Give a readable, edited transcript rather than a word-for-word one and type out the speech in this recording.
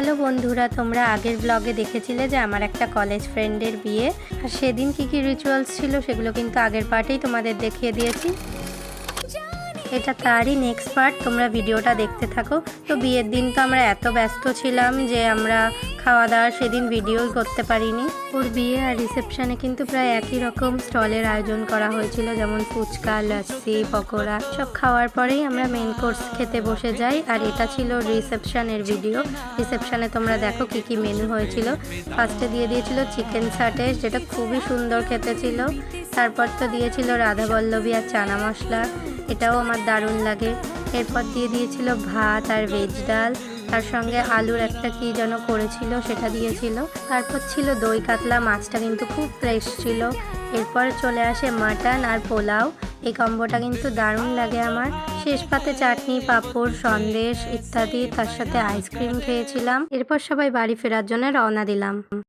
Hello বন্ধুরা, তোমরা আগের ব্লগে দেখেছিলে যে আমার একটা কলেজ ফ্রেন্ডের বিয়ে, আর সেদিন কি কি রিচুয়ালস ছিল সেগুলো কিন্তু আগের পার্টেই তোমাদের দেখিয়ে দিয়েছি। এটা তারই নেক্সট পার্ট, তোমরা ভিডিওটা দেখতে থাকো। তো বিয়ের দিন তো আমরা এত ব্যস্ত ছিলাম যে আমরা খাওয়া দাওয়ার সেদিন ভিডিওই করতে পারিনি। ওর বিয়ে আর রিসেপশনে কিন্তু প্রায় একই রকম স্টলের আয়োজন করা হয়েছিল, যেমন ফুচকা, লস্যি, পকোড়া। সব খাওয়ার পরেই আমরা মেন কোর্স খেতে বসে যাই। আর এটা ছিল রিসেপশনের ভিডিও। রিসেপশনে তোমরা দেখো কি কি মেনু হয়েছিল। ফার্স্টে দিয়ে দিয়েছিল চিকেন সাটেজ, যেটা খুবই সুন্দর খেতে ছিল। তারপর তো দিয়েছিল রাধাবল্লভী আর চানা মশলা, এটাও আমার দারুণ লাগে। এরপর দিয়ে দিয়েছিল ভাত আর ভেজ ডাল, তার সঙ্গে আলুর একটা কি যেন করেছিল সেটা দিয়েছিল। তারপর ছিল দই কাতলা, মাছটা কিন্তু খুব ফ্রেশ ছিল। এরপর চলে আসে মাটন আর পোলাও, এই কম্বোটা কিন্তু দারুণ লাগে আমার। শেষ পাতে চাটনি, পাঁপড়, সন্দেশ ইত্যাদি, তার সাথে আইসক্রিম খেয়েছিলাম। এরপর সবাই বাড়ি ফেরার জন্য রওনা দিলাম।